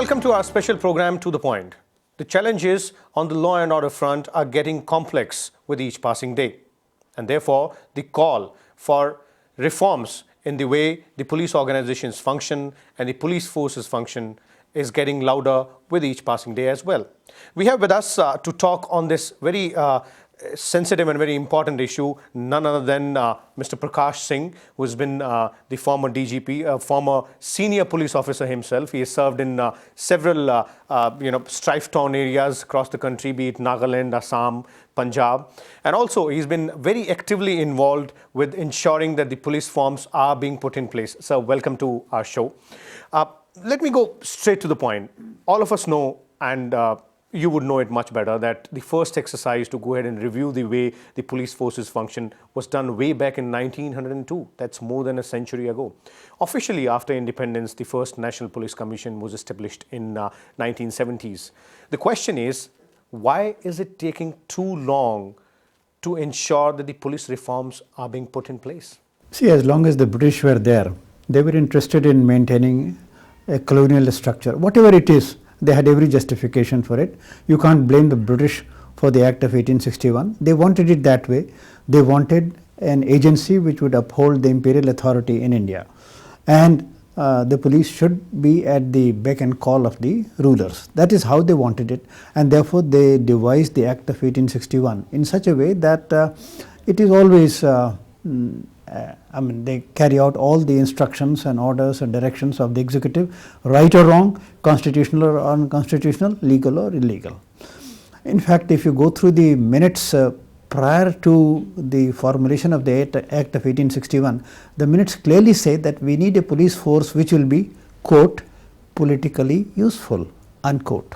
Welcome to our special program, To The Point. The challenges on the law and order front are getting complex with each passing day. And therefore, the call for reforms in the way the police organizations function and the police forces function is getting louder with each passing day as well. We have with us to talk on this very sensitive and very important issue none other than Mr. Prakash Singh, who has been the former DGP, a former senior police officer himself. He has served in several strife-torn areas across the country, be it Nagaland, Assam, Punjab, and also he's been very actively involved with ensuring that the police forms are being put in place. So welcome to our show. Let me go straight to the point. All of us know, and you would know it much better, that the first exercise to go ahead and review the way the police forces function was done way back in 1902. That's more than a century ago. Officially, after independence, the first National Police Commission was established in 1970s. The question is, why is it taking too long to ensure that the police reforms are being put in place? See, as long as the British were there, they were interested in maintaining a colonial structure. Whatever it is, they had every justification for it. You can't blame the British for the Act of 1861. They wanted it that way. They wanted an agency which would uphold the imperial authority in India. And the police should be at the beck and call of the rulers. That is how they wanted it. And therefore, they devised the Act of 1861 in such a way that it is always they carry out all the instructions and orders and directions of the executive, right or wrong, constitutional or unconstitutional, legal or illegal. In fact, if you go through the minutes prior to the formulation of the Act of 1861, the minutes clearly say that we need a police force which will be, quote, politically useful, unquote.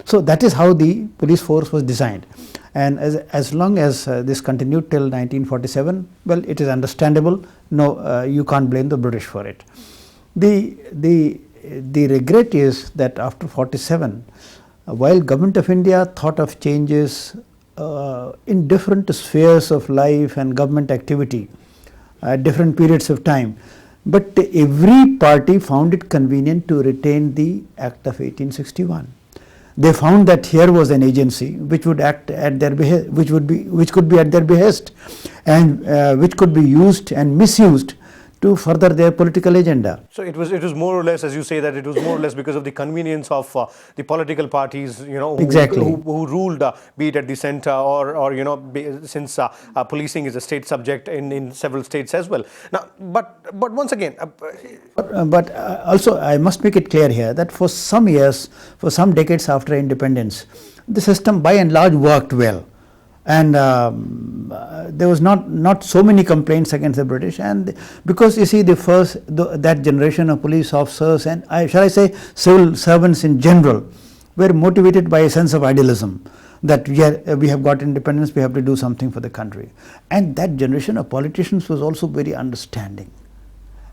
So that is how the police force was designed. And as long as this continued till 1947, well, it is understandable. No, you can't blame the British for it. The regret is that after 47, while Government of India thought of changes in different spheres of life and government activity at different periods of time, but every party found it convenient to retain the Act of 1861. They found that here was an agency which would act at their behest, which could be at their behest, and which could be used and misused to further their political agenda. So it was more or less, as you say, that it was more or less because of the convenience of the political parties, who ruled, be it at the center or since policing is a state subject in several states as well. Now, but once again, but also I must make it clear here that for some years, for some decades after independence, the system by and large worked well. And there was not so many complaints against the British, and because you see that generation of police officers and shall I say civil servants in general were motivated by a sense of idealism that we have got independence, we have to do something for the country, and that generation of politicians was also very understanding.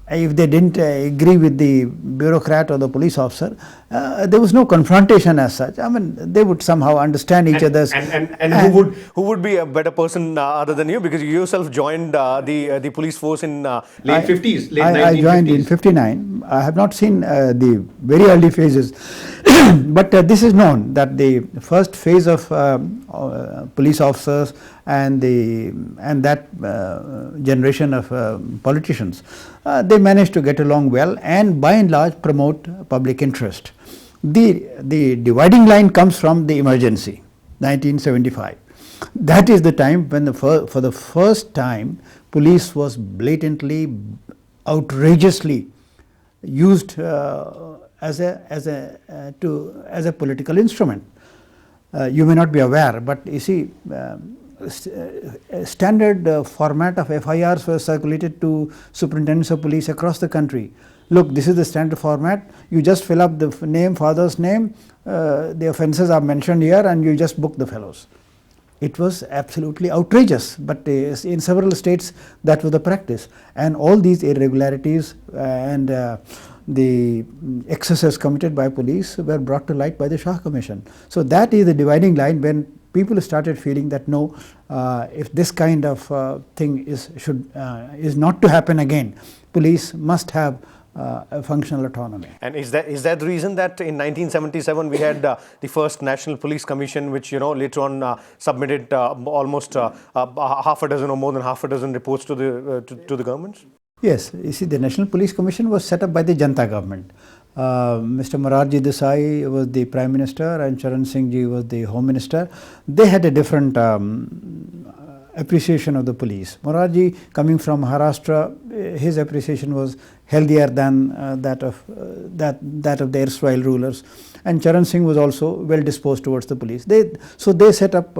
If they didn't agree with the bureaucrat or the police officer, there was no confrontation as such. I mean, they would somehow understand each other's. And who would be a better person other than you? Because you yourself joined the police force in late 50s, late 1950s. I joined in 59. I have not seen the very early phases, but this is known that the first phase of police officers and that generation of politicians, they managed to get along well and by and large promote public interest. The dividing line comes from the emergency, 1975. That is the time when for the first time police was blatantly, outrageously used as a political instrument. You may not be aware, but you see, standard format of FIRs was circulated to superintendents of police across the country. Look, this is the standard format. You just fill up the name, father's name, the offences are mentioned here, and you just book the fellows. It was absolutely outrageous, but in several states that was the practice. And all these irregularities and the excesses committed by police were brought to light by the Shah Commission. So that is the dividing line when people started feeling that no, if this kind of thing is not to happen again, police must have functional autonomy. And is that the reason that in 1977 we had the first National Police Commission, which later on submitted almost half a dozen or more than half a dozen reports to the governments? Yes, you see, the National Police Commission was set up by the Janata government. Mr. Morarji Desai was the Prime Minister and Charan Singh ji was the Home Minister. They had a different appreciation of the police. Morarji, coming from Maharashtra, his appreciation was healthier than that of the erstwhile rulers, and Charan Singh was also well disposed towards the police. So they set up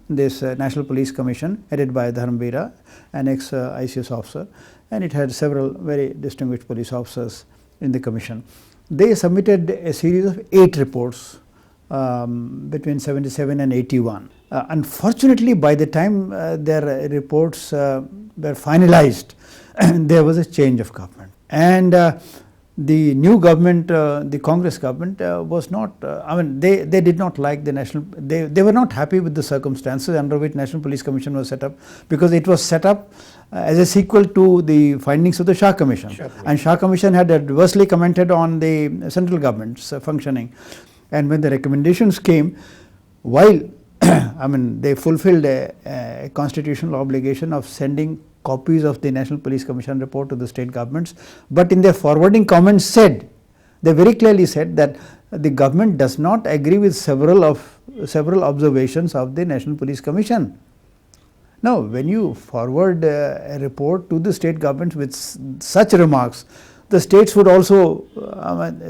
this National Police Commission headed by Dharmveera, an ex-ICS officer, and it had several very distinguished police officers in the commission. They submitted a series of 8 reports between 77 and 81. Unfortunately, by the time their reports were finalized, there was a change of government, and the new government, the Congress government, was not, they did not like the national, they were not happy with the circumstances under which National Police Commission was set up, because it was set up as a sequel to the findings of the Shah Commission. Sure. And Shah Commission had adversely commented on the central government's functioning. And when the recommendations came, while they fulfilled a constitutional obligation of sending copies of the National Police Commission report to the state governments, but in their forwarding comments they very clearly said that the government does not agree with several observations of the National Police Commission. Now, when you forward a report to the state governments with such remarks, the states would also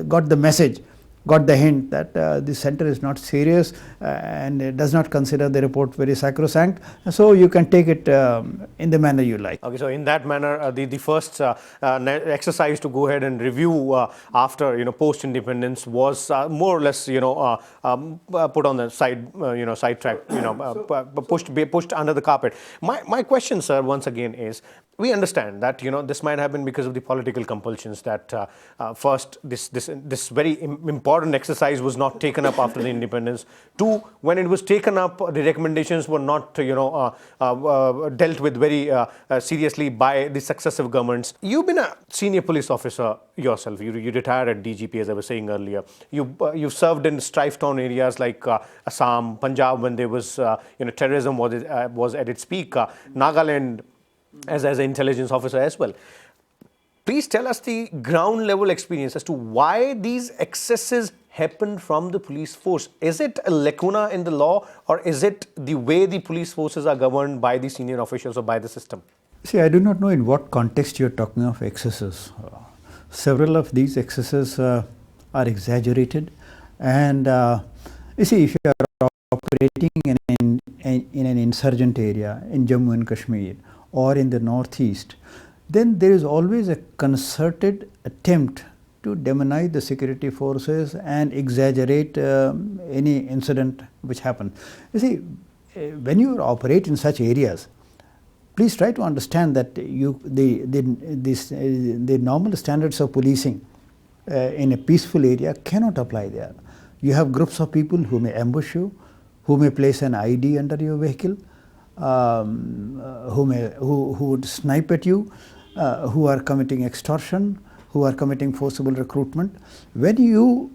got the message, got the hint that the center is not serious and does not consider the report very sacrosanct, so you can take it in the manner you like. Okay, so in that manner, the first exercise to go ahead and review after post independence was more or less put on the side track, pushed under the carpet. My question, sir, once again is, we understand that this might have been because of the political compulsions that first this very important exercise was not taken up after the independence. 2, when it was taken up, the recommendations were not dealt with very seriously by the successive governments. You've been a senior police officer yourself. You retired at DGP, as I was saying earlier. You served in strife-torn areas like Assam, Punjab, when there was terrorism was at its peak, Nagaland, as an intelligence officer as well. Please tell us the ground level experience as to why these excesses happen from the police force. Is it a lacuna in the law, or is it the way the police forces are governed by the senior officials or by the system? See, I do not know in what context you are talking of excesses. Several of these excesses are exaggerated, and you see, if you are operating in an insurgent area in Jammu and Kashmir or in the northeast, then there is always a concerted attempt to demonize the security forces and exaggerate any incident which happened. You see, when you operate in such areas, please try to understand that the normal standards of policing in a peaceful area cannot apply there. You have groups of people who may ambush you, who may place an ID under your vehicle, who would snipe at you, who are committing extortion, who are committing forcible recruitment. When you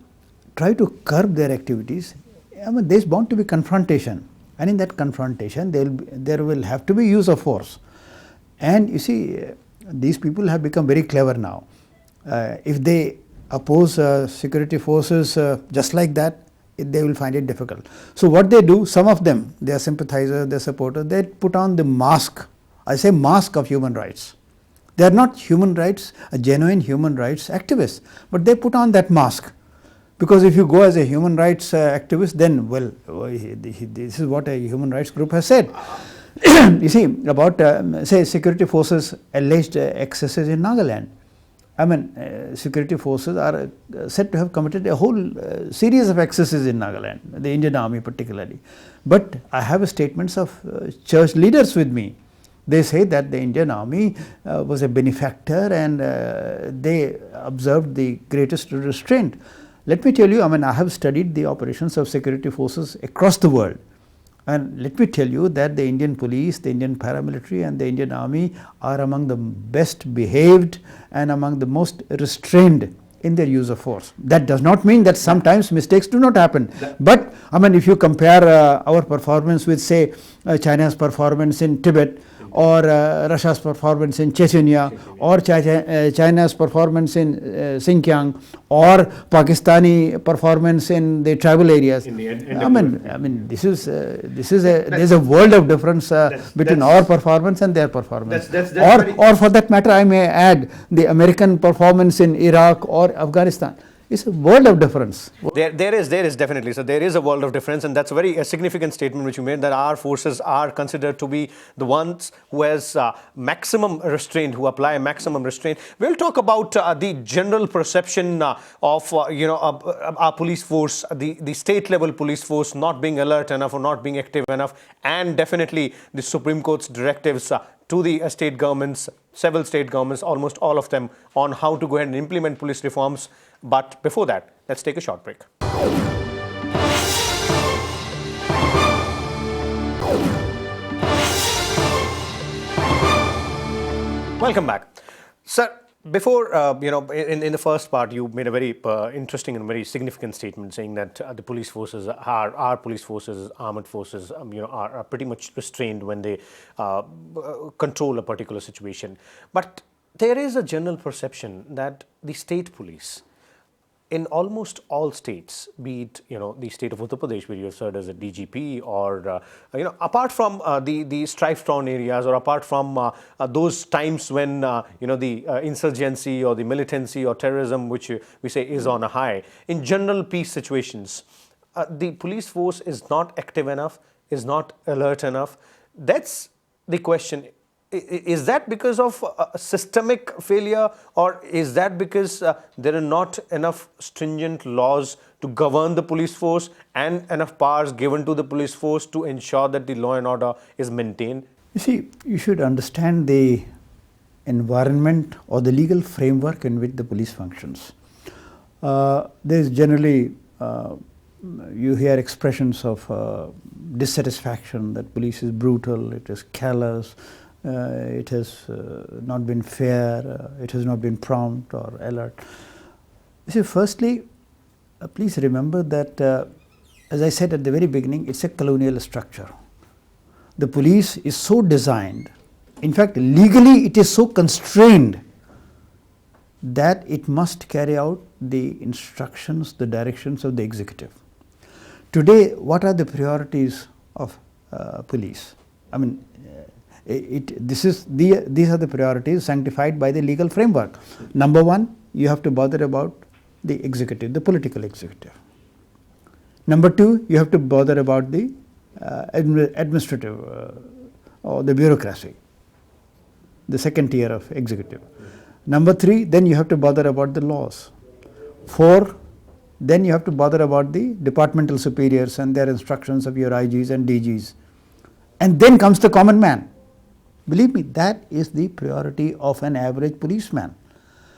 try to curb their activities, there is bound to be confrontation, and in that confrontation there will have to be use of force. And you see, these people have become very clever now. If they oppose security forces just like that, they will find it difficult. So what they do, some of them, they are sympathizers, they are supporters, they put on the mask, I say mask of human rights. They are not human rights, genuine human rights activists, but they put on that mask. Because if you go as a human rights activist, then, well, this is what a human rights group has said. You see, about, say, security forces alleged excesses in Nagaland. Security forces are said to have committed a whole series of excesses in Nagaland, the Indian Army particularly. But I have statements of church leaders with me. They say that the Indian Army was a benefactor and they observed the greatest restraint. Let me tell you, I have studied the operations of security forces across the world. And let me tell you that the Indian police, the Indian paramilitary and the Indian army are among the best behaved and among the most restrained in their use of force. That does not mean that sometimes mistakes do not happen. But I mean, if you compare our performance with, say, China's performance in Tibet, or Russia's performance in Chechnya, or China's performance in Xinjiang, or Pakistani performance in the tribal areas. I mean, there's a world of difference between our performance and their performance. Or for that matter, I may add the American performance in Iraq or Afghanistan. It's a world of difference. There is definitely. So there is a world of difference, and that's a significant statement which you made, that our forces are considered to be the ones who has maximum restraint, who apply maximum restraint. We'll talk about the general perception of our police force, the state level police force not being alert enough or not being active enough, and definitely the Supreme Court's directives to the state governments, several state governments, almost all of them, on how to go ahead and implement police reforms. But before that, let's take a short break. Welcome back. Sir, before, in the first part, you made a very interesting and very significant statement saying that the police forces, our police forces, armed forces, are pretty much restrained when they control a particular situation. But there is a general perception that the state police, in almost all states, be it the state of Uttar Pradesh, where you have served as a DGP, or apart from the strife-torn areas, or apart from those times when the insurgency or the militancy or terrorism, which we say is on a high, in general peace situations, the police force is not active enough, is not alert enough. That's the question. Is that because of systemic failure, or is that because there are not enough stringent laws to govern the police force and enough powers given to the police force to ensure that the law and order is maintained? You see, you should understand the environment or the legal framework in which the police functions. There is generally, you hear expressions of dissatisfaction that police is brutal, it is callous, it has not been fair, it has not been prompt or alert. You see, firstly, please remember that, as I said at the very beginning, it's a colonial structure. The police is so designed, in fact, legally it is so constrained that it must carry out the instructions, the directions of the executive. Today, what are the priorities of police? I mean, these are the priorities sanctified by the legal framework. Number one, you have to bother about the executive, the political executive. Number two, you have to bother about the administrative or the bureaucracy, the second tier of executive. Number three, then you have to bother about the laws. Four, then you have to bother about the departmental superiors and their instructions of your IGs and DGs. And then comes the common man. Believe me, that is the priority of an average policeman.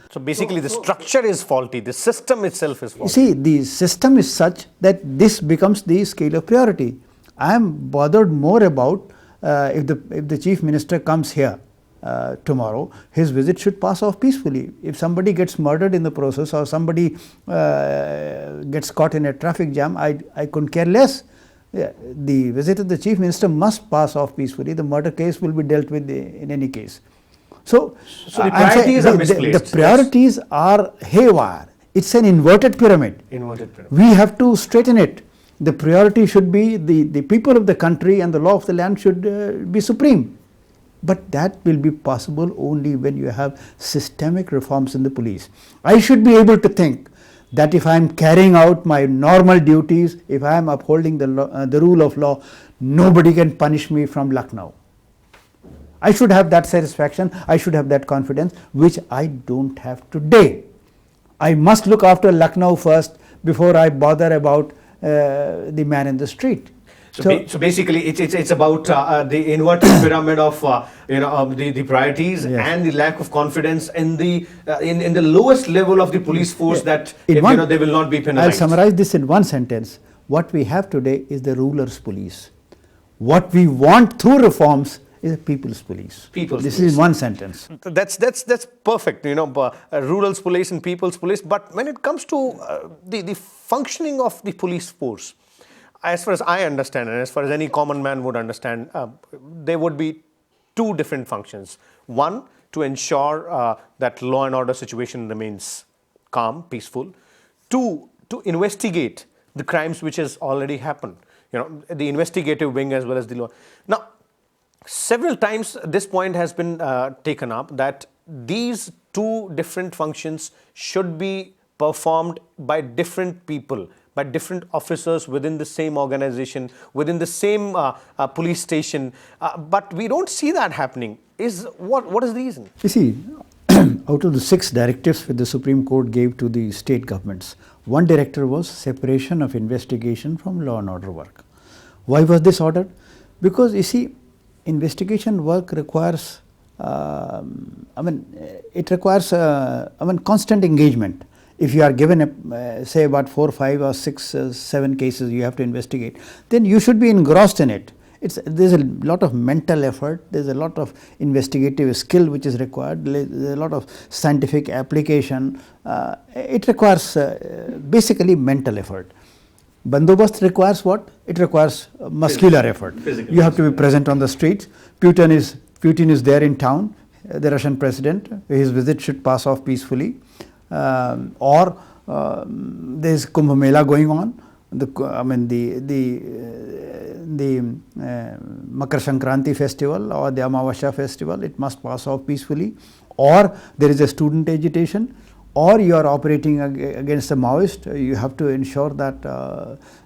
So basically the structure is faulty, the system itself is faulty. You see, the system is such that this becomes the scale of priority. I am bothered more about if the chief minister comes here tomorrow, his visit should pass off peacefully. If somebody gets murdered in the process, or somebody gets caught in a traffic jam, I couldn't care less. The visit of the chief minister must pass off peacefully. The murder case will be dealt with in any case. So the priorities are misplaced. The priorities are haywire. It's an inverted pyramid. We have to straighten it. The priority should be the people of the country, and the law of the land should be supreme. But that will be possible only when you have systemic reforms in the police. I should be able to think that if I am carrying out my normal duties, if I am upholding the rule of law, nobody can punish me from Lucknow. I should have that satisfaction, I should have that confidence, which I don't have today. I must look after Lucknow first before I bother about the man in the street. So basically, it's about the inverted pyramid of the priorities, yes, and the lack of confidence in the lowest level of the police force, that they will not be penalized. I'll summarize this in one sentence. What we have today is the ruler's police. What we want through reforms is a people's police. This is one sentence. That's perfect, rural's police and people's police. But when it comes to the functioning of the police force, as far as I understand and as far as any common man would understand, there would be two different functions. One, to ensure that law and order situation remains calm, peaceful. Two, to investigate the crimes which has already happened. The investigative wing as well as the law. Now, several times this point has been taken up that these two different functions should be performed by different people, by different officers within the same organization, within the same police station. But we don't see that happening. What is the reason? You see, out of the 6 directives which the Supreme Court gave to the state governments, one directive was separation of investigation from law and order work. Why was this ordered? Because you see, investigation work requires, it requires, constant engagement. If you are given, say, about 4, 5 or 6, 7 cases you have to investigate, then you should be engrossed in it. There's a lot of mental effort, there's a lot of investigative skill which is required, there's a lot of scientific application. It requires basically mental effort. Bandobast requires what? It requires muscular effort. You have to be present on the streets. Putin is there in town, the Russian president. His visit should pass off peacefully. Or there is Kumbh Mela going on. The Makar Sankranti festival or the Amavasya festival, it must pass off peacefully. Or there is a student agitation, or you are operating against a Maoist, you have to ensure that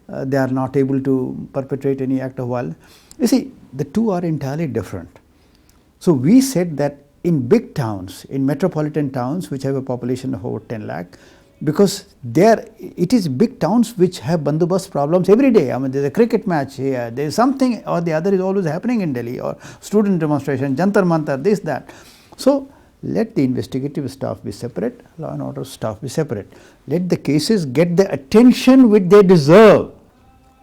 they are not able to perpetrate any act of violence. You see, the two are entirely different. So we said that in big towns, in metropolitan towns which have a population of over 10 lakh, because there it is big towns which have bandobast problems every day. There's a cricket match here, there's something or the other is always happening in Delhi, or student demonstration, Jantar Mantar, this, that. So let the investigative staff be separate, law and order staff be separate. Let the cases get the attention which they deserve,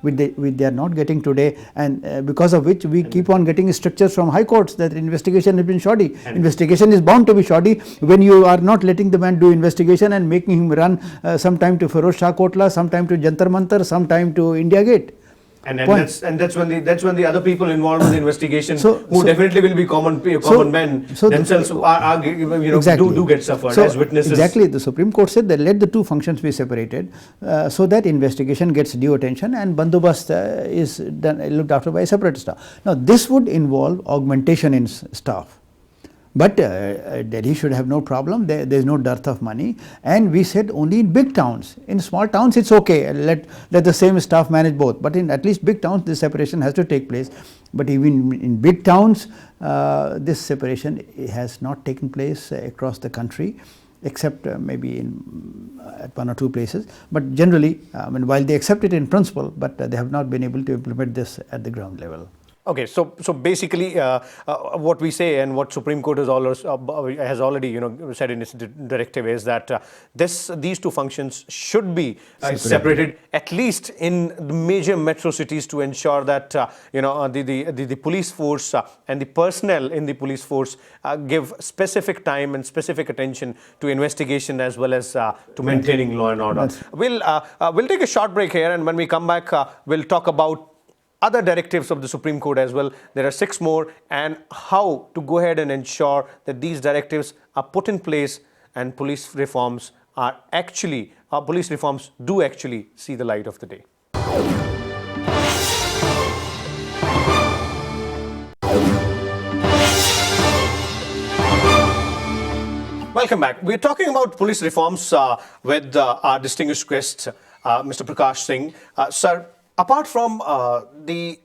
which they are not getting today, and because of which we keep on getting strictures from high courts that investigation has been shoddy. Investigation is bound to be shoddy when you are not letting the man do investigation and making him run sometime to Feroz Shah Kotla, sometime to Jantar Mantar, sometime to India Gate. And that's when the other people involved in the investigation, who definitely will be common men themselves, exactly. do get suffered as witnesses. Exactly, the Supreme Court said that let the two functions be separated, so that investigation gets due attention and bandobast is looked after by a separate staff. Now this would involve augmentation in staff. But Delhi should have no problem, there is no dearth of money, and we said only in big towns. In small towns it's okay, let the same staff manage both, but in at least big towns this separation has to take place. But even in big towns this separation has not taken place across the country, except maybe at 1 or 2 places. But generally, while they accept it in principle, but they have not been able to implement this at the ground level. Okay, so basically, what we say and what Supreme Court has already said in its directive is that these two functions should be separated, at least in the major metro cities, to ensure that the police force and the personnel in the police force give specific time and specific attention to investigation as well as to maintaining law and order. We'll take a short break here, and when we come back, we'll talk about other directives of the Supreme Court as well. There are 6 more, and how to go ahead and ensure that these directives are put in place and police reforms do actually see the light of the day. Welcome back. We're talking about police reforms with our distinguished guest, Mr. Prakash Singh. Sir, apart from the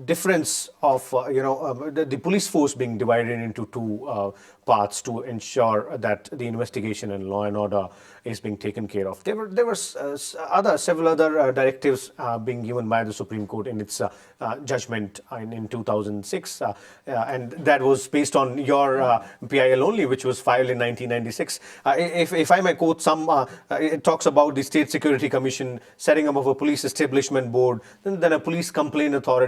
difference of the police force being divided into two parts to ensure that the investigation and law and order is being taken care of. There were several other directives being given by the Supreme Court in its judgment in 2006, and that was based on your PIL only, which was filed in 1996. If I may quote some, it talks about the State Security Commission, setting up of a police establishment board, then a police complaint authority.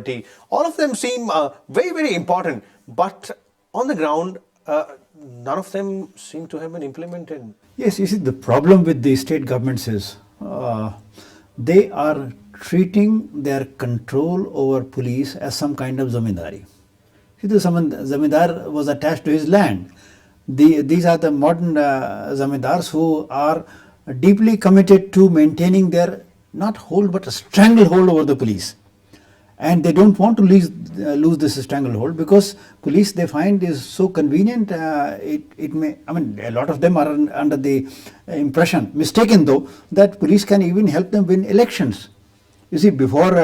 All of them seem very, very important, but on the ground, none of them seem to have been implemented. Yes, you see, the problem with the state governments is they are treating their control over police as some kind of zamindari. See, the zamindar was attached to his land. These are the modern zamindars who are deeply committed to maintaining their not hold but a stranglehold over the police. And they don't want to lose this stranglehold, because police, they find, is so convenient. It may, I mean, a lot of them are under the impression, mistaken though, that police can even help them win elections. You see, before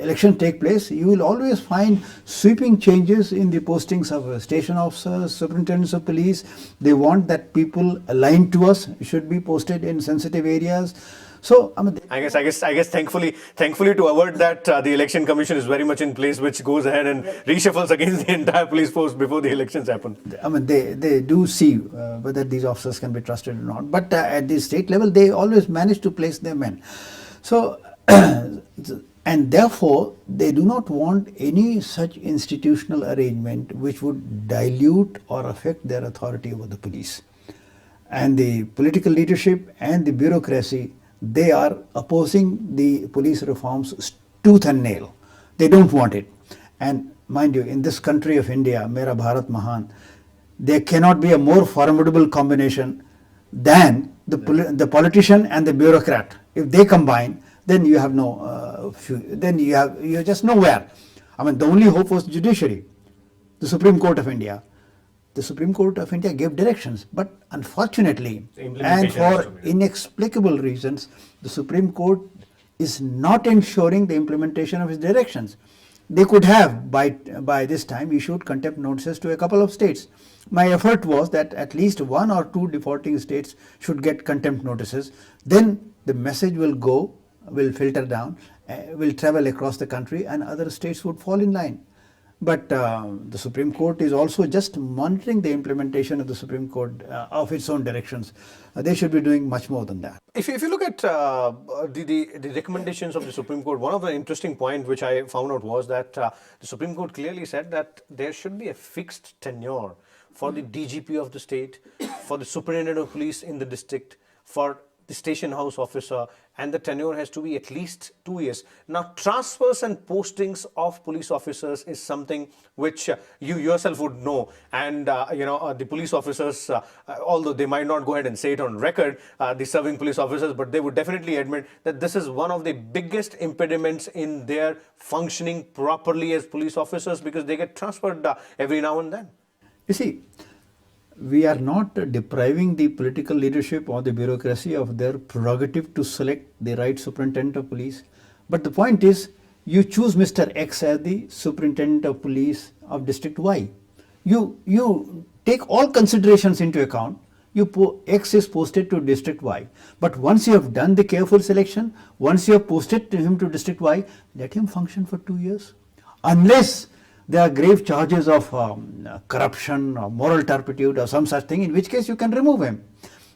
elections take place, you will always find sweeping changes in the postings of station officers, superintendents of police. They want that people aligned to us should be posted in sensitive areas. So I guess thankfully to avert that, the election commission is very much in place, which goes ahead and reshuffles against the entire police force before the elections happen. I mean, they do see whether these officers can be trusted or not. But at the state level, they always manage to place their men. So, and therefore, they do not want any such institutional arrangement which would dilute or affect their authority over the police. And the political leadership and the bureaucracy, they are opposing the police reforms tooth and nail. They don't want it. And mind you, in this country of India, Mera Bharat Mahan, there cannot be a more formidable combination than the politician and the bureaucrat. If they combine, then you have you're just nowhere. I mean, the only hope was judiciary, the Supreme Court of India. The Supreme Court of India gave directions, but unfortunately, and for inexplicable reasons, the Supreme Court is not ensuring the implementation of its directions. They could have, by this time, issued contempt notices to a couple of states. My effort was that at least one or two defaulting states should get contempt notices. Then the message will filter down, will travel across the country, and other states would fall in line. But the Supreme Court is also just monitoring the implementation of the Supreme Court of its own directions. They should be doing much more than that. If you look at the recommendations of the Supreme Court, one of the interesting points which I found out was that the Supreme Court clearly said that there should be a fixed tenure for the DGP of the state, for the superintendent of police in the district, for the station house officer, and the tenure has to be at least 2 years. Now, transfers and postings of police officers is something which you yourself would know, and the police officers, although they might not go ahead and say it on record, the serving police officers, but they would definitely admit that this is one of the biggest impediments in their functioning properly as police officers, because they get transferred every now and then. You see, we are not depriving the political leadership or the bureaucracy of their prerogative to select the right superintendent of police. But the point is, you choose Mr. X as the superintendent of police of District Y. You take all considerations into account. X is posted to District Y. But once you have done the careful selection, once you have posted him to District Y, let him function for 2 years. Unless there are grave charges of corruption or moral turpitude or some such thing, in which case you can remove him.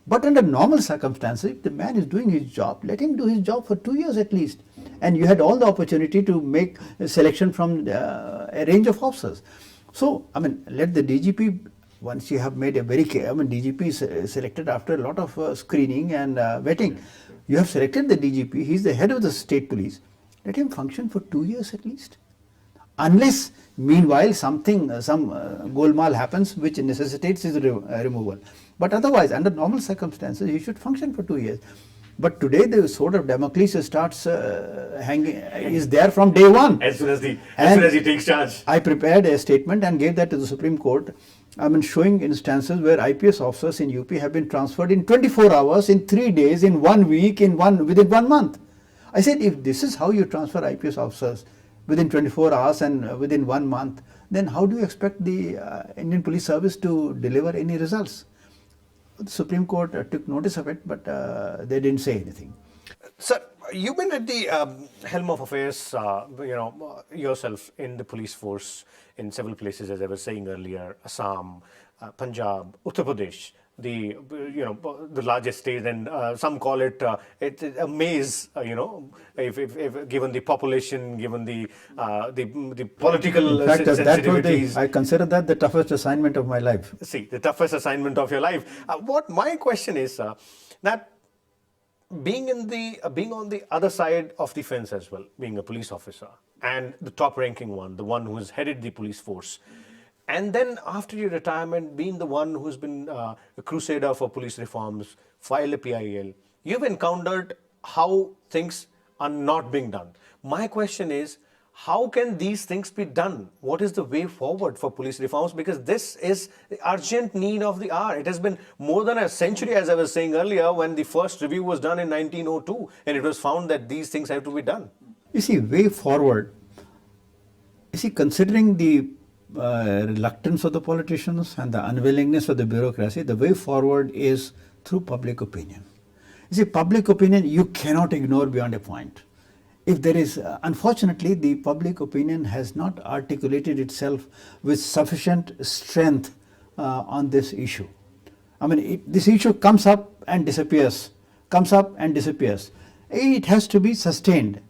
But under normal circumstances, if the man is doing his job, let him do his job for 2 years at least. And you had all the opportunity to make a selection from a range of officers. So, I mean, let the DGP, once you have made a DGP is selected after a lot of screening and vetting. You have selected the DGP, he is the head of the state police. Let him function for 2 years at least. Unless, meanwhile, some golmaal happens which necessitates his removal. But otherwise, under normal circumstances, he should function for 2 years. But today, the sword of Damocles starts is there from day one. As soon as he takes charge. I prepared a statement and gave that to the Supreme Court. I mean, showing instances where IPS officers in UP have been transferred in 24 hours, in 3 days, in 1 week, within 1 month. I said, if this is how you transfer IPS officers, within 24 hours and within 1 month, then how do you expect the Indian Police Service to deliver any results? The Supreme Court took notice of it, but they didn't say anything. Sir, you've been at the helm of affairs, yourself in the police force in several places, as I was saying earlier, Assam, Punjab, Uttar Pradesh, the largest state, and some call it a maze. If given the population, given the political In fact, sensitivities. I consider that the toughest assignment of my life. See, the toughest assignment of your life. What my question is that being on the other side of the fence as well, being a police officer and the top ranking one, the one who has headed the police force, and then after your retirement being the one who's been a crusader for police reforms, filed a PIL, you've encountered how things are not being done. My question is, how can these things be done? What is the way forward for police reforms? Because this is the urgent need of the hour. It has been more than a century, as I was saying earlier, when the first review was done in 1902, and it was found that these things have to be done. You see, way forward, considering the reluctance of the politicians and the unwillingness of the bureaucracy, the way forward is through public opinion. You see, public opinion you cannot ignore beyond a point. If there is, unfortunately, the public opinion has not articulated itself with sufficient strength on this issue. I mean, this issue comes up and disappears, comes up and disappears. It has to be sustained.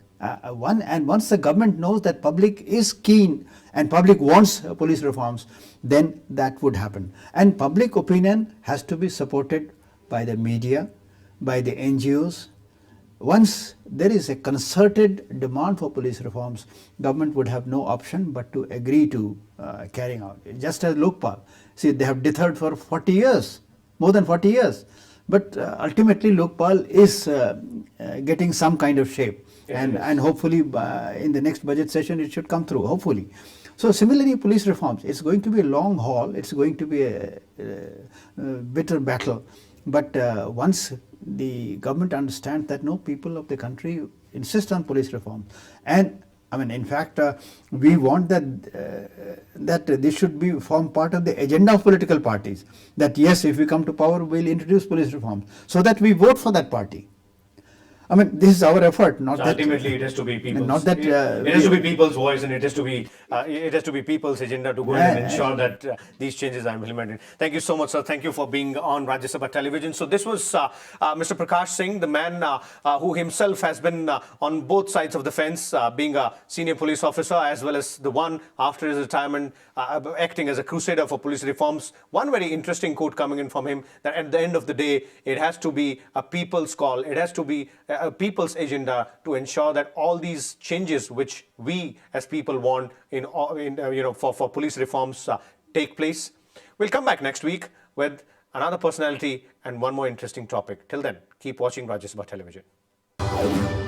Once the government knows that public is keen and public wants police reforms, then that would happen. And public opinion has to be supported by the media, by the NGOs. Once there is a concerted demand for police reforms, government would have no option but to agree to carrying out. Just as Lokpal, see, they have deterred for 40 years, more than 40 years. But ultimately Lokpal is getting some kind of shape. And hopefully in the next budget session it should come through, hopefully. So similarly, police reforms, it's going to be a long haul, it's going to be a bitter battle. But once the government understands that no, people of the country insist on police reform, and I mean, in fact, we want that this should be form part of the agenda of political parties. That yes, if we come to power, we'll introduce police reform, so that we vote for that party. I mean, this is our effort, not so that ultimately it has to be people's. Not that it has to be people's voice, and it has to be people's agenda to go in and ensure that these changes are implemented. Thank you so much, sir. Thank you for being on Rajya Sabha television. So this was Mr. Prakash Singh, the man who himself has been on both sides of the fence, being a senior police officer as well as the one after his retirement acting as a crusader for police reforms. One very interesting quote coming in from him, that at the end of the day, it has to be a people's call. It has to be a people's agenda to ensure that all these changes which we as people want for police reforms take place. We'll come back next week with another personality and one more interesting topic. Till then, keep watching Rajya Sabha television.